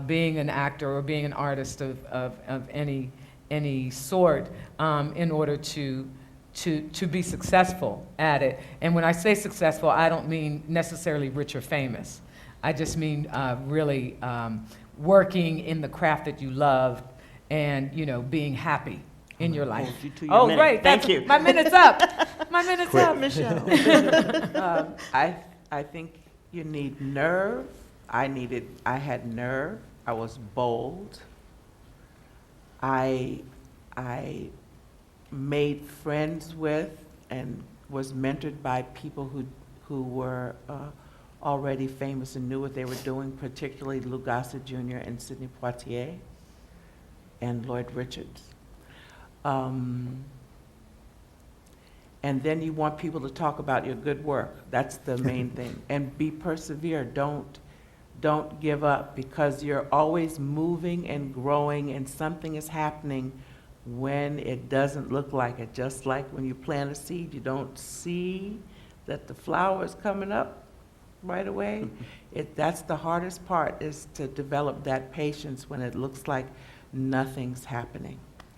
being an actor or being an artist of any sort in order to be successful at it. And when I say successful, I don't mean necessarily rich or famous. I just mean really working in the craft that you love, and, you know, being happy in your life. Hold you to your Oh, minute. great. Thank That's, you. my minute's up. My minute's up. Michele. I think you need nerve. I had nerve. I was bold. I made friends with and was mentored by people who were already famous and knew what they were doing, particularly Lou Gossett Jr. and Sidney Poitier and Lloyd Richards. And then you want people to talk about your good work. That's the main thing. And be persevere. Don't give up, because you're always moving and growing, and something is happening when it doesn't look like it. Just like when you plant a seed, you don't see that the flower is coming up right away. That's the hardest part, is to develop that patience when it looks like nothing's happening.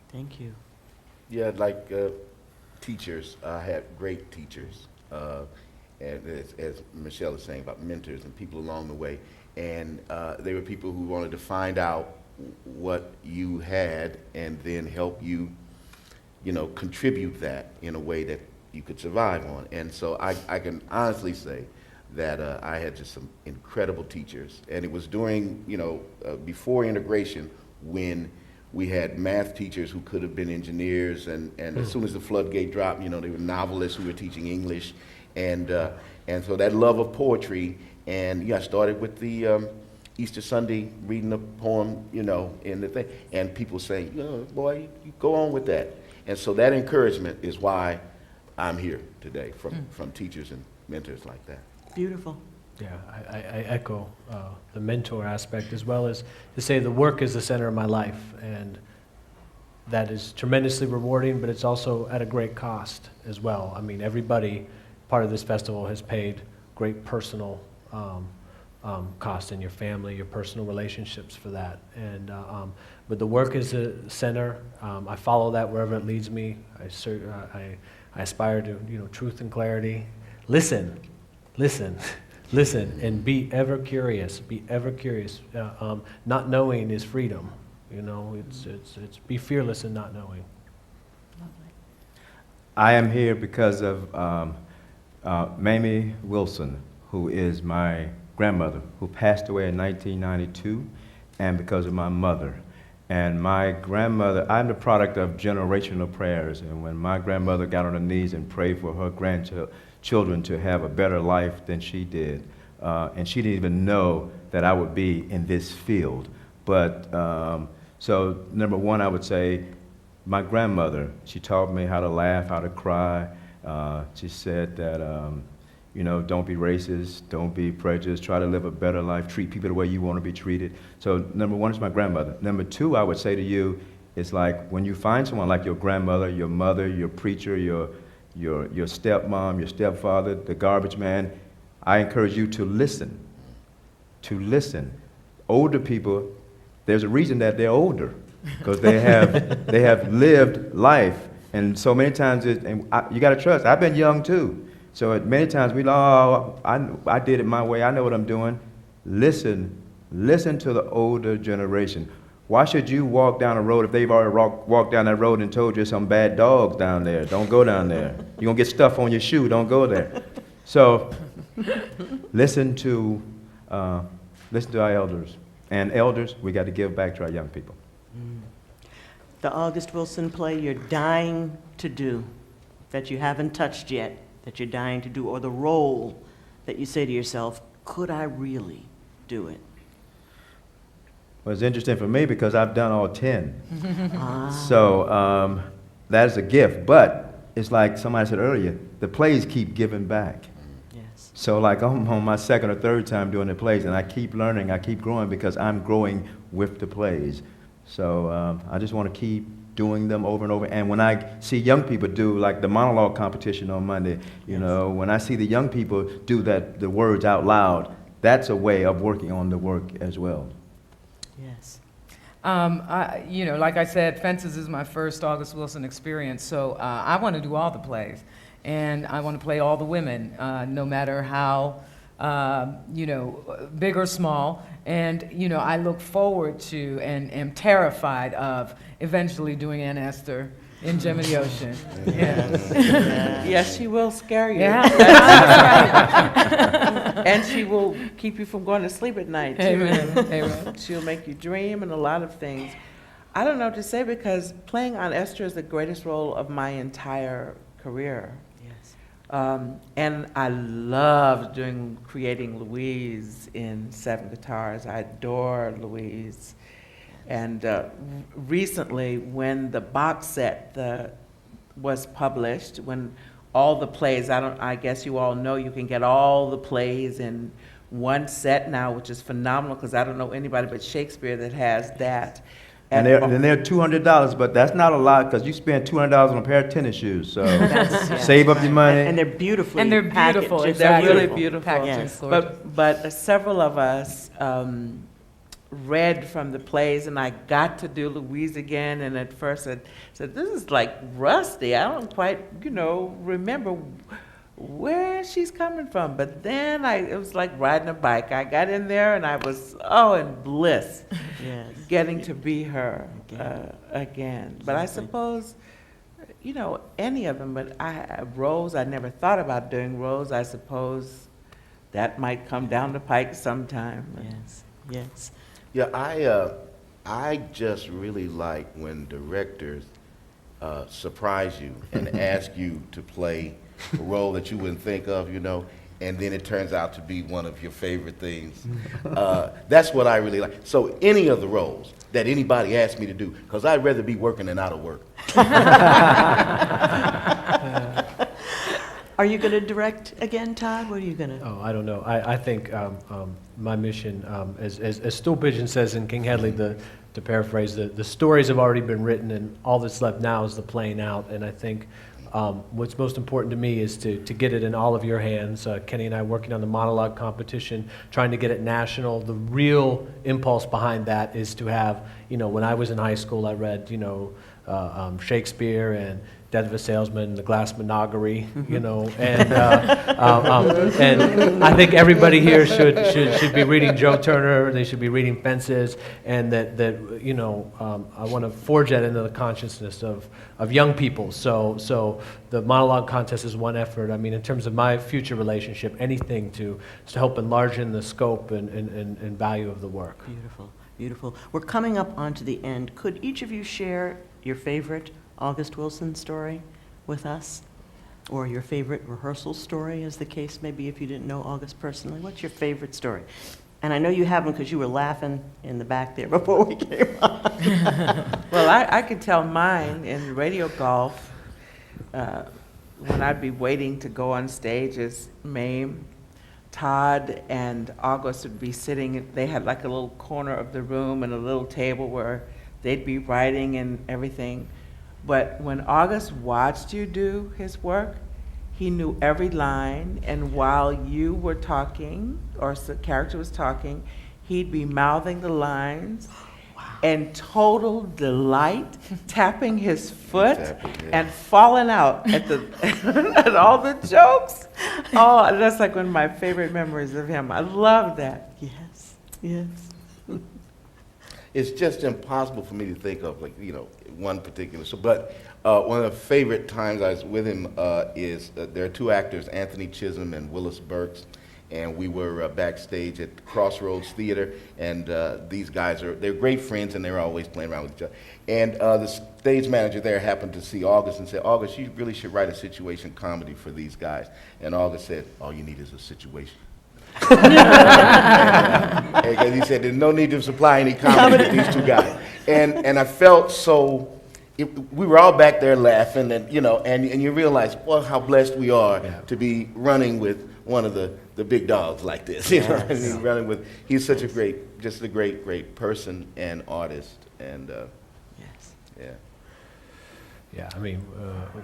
Thank you. Yeah, like teachers, I had great teachers, and as Michele is saying about mentors and people along the way, and they were people who wanted to find out what you had and then help you, you know, contribute that in a way that you could survive on. And so I can honestly say that I had just some incredible teachers, and it was during, you know, before integration, when we had math teachers who could have been engineers, and as soon as the floodgate dropped, you know, they were novelists who were teaching English, and so that love of poetry, and yeah, I started with the Easter Sunday reading a poem, you know, in the thing, and people saying, you know, boy, you go on with that, and so that encouragement is why I'm here today, from teachers and mentors like that. Beautiful. Yeah, I echo the mentor aspect, as well as to say the work is the center of my life, and that is tremendously rewarding, but it's also at a great cost as well. I mean, everybody part of this festival has paid great personal cost in your family, your personal relationships for that. And but the work is the center. I follow that wherever it leads me. I aspire to, you know, truth and clarity. Listen. Listen, and be ever curious. Be ever curious. Not knowing is freedom. You know, it's be fearless in not knowing. Lovely. I am here because of Mamie Wilson, who is my grandmother, who passed away in 1992, and because of my mother. And my grandmother, I'm the product of generational prayers. And when my grandmother got on her knees and prayed for her grandchildren to have a better life than she did, and she didn't even know that I would be in this field. But so number one, I would say my grandmother, she taught me how to laugh, how to cry. She said that, you know, don't be racist, don't be prejudiced, try to live a better life, treat people the way you want to be treated. So number one is my grandmother. Number two, I would say to you, is like when you find someone like your grandmother, your mother, your preacher, your stepmom, your stepfather, the garbage man, I encourage you to listen. To listen. Older people, there's a reason that they're older, because they have lived life, and so many times you got to trust. I've been young too, so many times I did it my way. I know what I'm doing. Listen to the older generation. Why should you walk down a road if they've already walked down that road and told you some bad dogs down there? Don't go down there. You're gonna get stuff on your shoe. Don't go there. So listen to our elders. And elders, we got to give back to our young people. The August Wilson play you're dying to do, that you haven't touched yet, that you're dying to do, or the role that you say to yourself, could I really do it? Well, it's interesting for me because I've done all 10. So that is a gift. But it's like somebody said earlier, the plays keep giving back. Yes. So like I'm on my second or third time doing the plays, and I keep learning, I keep growing because I'm growing with the plays. So I just want to keep doing them over and over. And when I see young people do like the monologue competition on Monday, you know, when I see the young people do the words out loud, that's a way of working on the work as well. Yes. You know, like I said, Fences is my first August Wilson experience, so I want to do all the plays. And I want to play all the women, no matter how, you know, big or small. And, you know, I look forward to and am terrified of eventually doing Aunt Esther in Gemini Ocean. Yeah. Yes, she will scare you. Yeah. And she will keep you from going to sleep at night, too. Amen. Amen. She'll make you dream and a lot of things. I don't know what to say because playing Aunt Esther is the greatest role of my entire career. And I loved creating Louise in Seven Guitars. I adore Louise. And recently, when the box set was published, when all the plays, I guess you all know you can get all the plays in one set now, which is phenomenal because I don't know anybody but Shakespeare that has that. And they're $200, but that's not a lot because you spend $200 on a pair of tennis shoes. So save up your money. And they're beautifully And they're beautiful. packaged. They're Exactly. really beautiful. Yes. But several of us read from the plays, and I got to do Louise again, and at first I said, this is like rusty. I don't quite, remember where she's coming from. But then it was like riding a bike. I got in there, and I was, in bliss, Yes. getting to be her again. But I suppose, any of them, but Rose, I never thought about doing Rose. I suppose that might come down the pike sometime. Yes. Yes. Yeah, I just really like when directors surprise you and ask you to play a role that you wouldn't think of, and then it turns out to be one of your favorite things. That's what I really like. So any of the roles that anybody asks me to do, because I'd rather be working than out of work. Are you going to direct again, Todd? What are you going to? Oh, I don't know. I think my mission, as Stool Pigeon says in King Hedley, to paraphrase, the stories have already been written, and all that's left now is the playing out. And I think what's most important to me is to get it in all of your hands. Kenny and I working on the monologue competition, trying to get it national. The real impulse behind that is to have, when I was in high school, I read, Shakespeare and Death of a Salesman, The Glass Menagerie, and I think everybody here should be reading Joe Turner. They should be reading Fences, and that I want to forge that into the consciousness of young people. So the monologue contest is one effort. I mean, in terms of my future relationship, anything to help enlarge in the scope and value of the work. Beautiful. Beautiful. We're coming up onto the end. Could each of you share your favorite August Wilson story with us? Or your favorite rehearsal story, as the case may be, if you didn't know August personally? What's your favorite story? And I know you have them because you were laughing in the back there before we came on. Well, I could tell mine in radio golf, when I'd be waiting to go on stage as Mame. Todd and August would be sitting, they had like a little corner of the room and a little table where they'd be writing and everything. But when August watched you do his work, he knew every line, and while you were talking, or the character was talking, he'd be mouthing the lines and total delight, tapping his foot and falling out at at all the jokes. Oh, that's like one of my favorite memories of him. I love that. Yes, yes. It's just impossible for me to think of, like, one particular. So, but one of the favorite times I was with him is there are two actors, Anthony Chisholm and Willis Burks, and we were backstage at Crossroads Theater, and these guys they're great friends, and they're always playing around with each other. And the stage manager there happened to see August and said, "August, you really should write a situation comedy for these guys." And August said, "All you need is a situation." And he said, "There's no need to supply any comedy with these two guys." And I felt so. We were all back there laughing, and and you realize, well, how blessed we are to be running with one of the big dogs like this. And running with. He's such a great person and artist, and Yes. yeah. Yeah, I mean,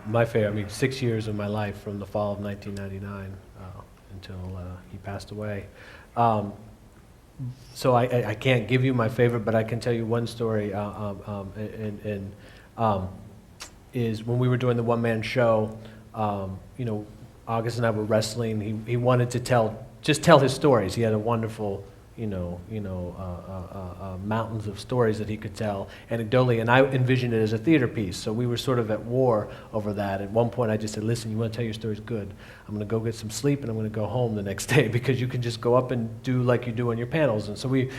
my favorite, 6 years of my life from the fall of 1999 until he passed away. So I can't give you my favorite, but I can tell you one story, is when we were doing the one-man show, August and I were wrestling. He wanted to tell his stories. He had a wonderful, mountains of stories that he could tell anecdotally, and I envisioned it as a theater piece. So we were sort of at war over that. At one point, I just said, "Listen, you want to tell your stories? Good. I'm going to go get some sleep, and I'm going to go home the next day because you can just go up and do like you do on your panels." And so we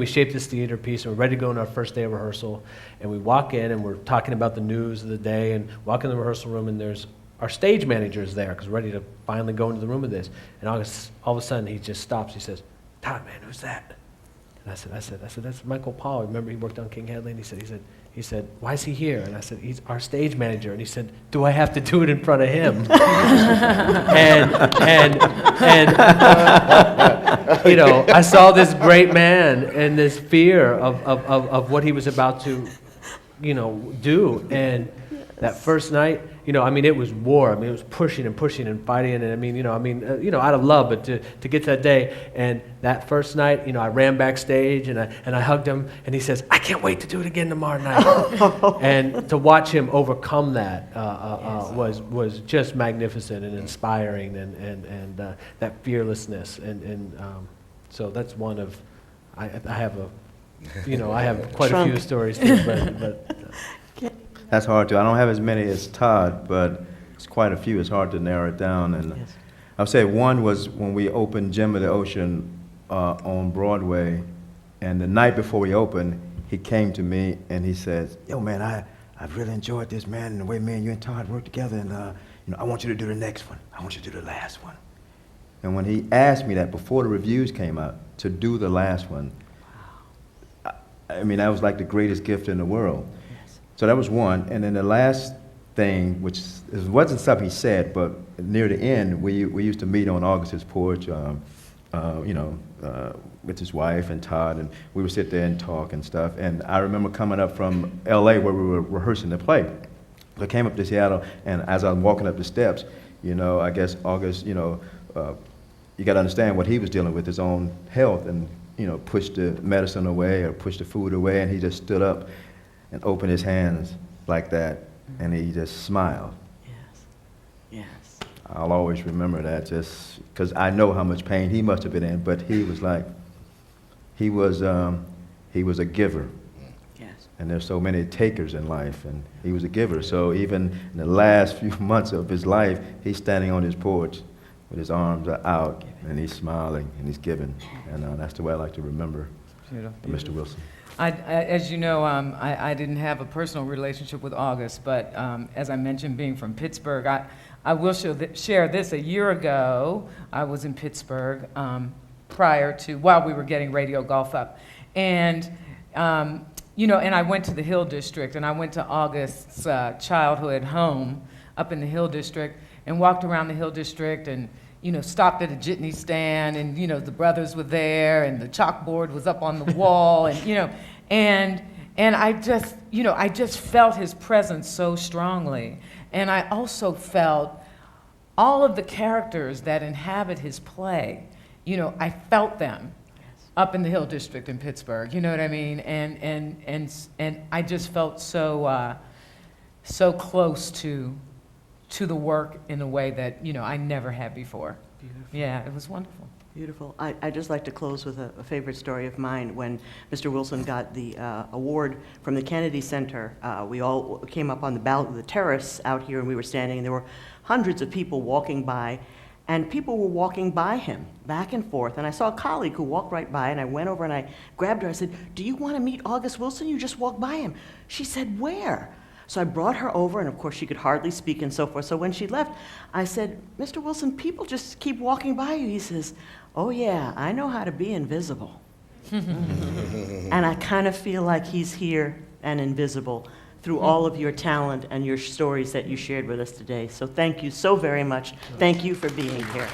shaped this theater piece, and we're ready to go on our first day of rehearsal. And we walk in, and we're talking about the news of the day, and walk in the rehearsal room, and there's our stage manager is there because we're ready to finally go into the room with this. And August, all of a sudden, he just stops. He says, "Todd, man, who's that?" And I said, "That's Michael Paul. Remember he worked on King Hedley?" And he said, "Why is he here?" And I said, "He's our stage manager." And he said, "Do I have to do it in front of him?" I saw this great man and this fear of what he was about to, do. And that first night, it was war. It was pushing and fighting, and out of love, but to get to that day. And that first night, I ran backstage and I hugged him, and he says, "I can't wait to do it again tomorrow night." And to watch him overcome that was just magnificent and inspiring, and that fearlessness, and so that's one of I have quite a few stories too, but That's hard to. I don't have as many as Todd, but it's quite a few. It's hard to narrow it down. And Yes. I'll say one was when we opened Gem of the Ocean on Broadway, and the night before we opened, he came to me and he says, "Yo, man, I've really enjoyed this, man, and the way me and you and Todd work together, and I want you to do the next one. I want you to do the last one." And when he asked me that before the reviews came out to do the last one, that was like the greatest gift in the world. So that was one, and then the last thing, which wasn't something he said, but near the end, we used to meet on August's porch, with his wife and Todd, and we would sit there and talk and stuff. And I remember coming up from L.A. where we were rehearsing the play. So I came up to Seattle, and as I was walking up the steps, I guess August, you got to understand what he was dealing with, his own health, and pushed the medicine away or pushed the food away, and he just stood up and opened his hands like that, and he just smiled. Yes. I'll always remember that, just because I know how much pain he must have been in, but he was a giver. Yes. And there's so many takers in life, and he was a giver. So even in the last few months of his life, he's standing on his porch with his arms out, and he's smiling, and he's giving. And that's the way I like to remember Mr. Wilson. As you know, I didn't have a personal relationship with August, but as I mentioned, being from Pittsburgh, I will share this. A year ago, I was in Pittsburgh while we were getting Radio Golf Up. And, and I went to the Hill District, and I went to August's childhood home up in the Hill District, and walked around the Hill District, and stopped at a jitney stand, and the brothers were there, and the chalkboard was up on the wall, and I just felt his presence so strongly, and I also felt all of the characters that inhabit his play. I felt them up in the Hill District in Pittsburgh. You know what I mean? And I just felt so close to the work in a way that I never had before. Beautiful. Yeah, it was wonderful. Beautiful. I'd just like to close with a favorite story of mine. When Mr. Wilson got the award from the Kennedy Center, we all came up on the terrace out here, and we were standing, and there were hundreds of people walking by, and people were walking by him, back and forth. And I saw a colleague who walked right by, and I went over and I grabbed her. I said, "Do you want to meet August Wilson? You just walked by him." She said, "Where?" So I brought her over, and of course she could hardly speak and so forth. So when she left, I said, "Mr. Wilson, people just keep walking by you." He says, "Oh yeah, I know how to be invisible." And I kind of feel like he's here and invisible through all of your talent and your stories that you shared with us today. So thank you so very much. Thank you for being here.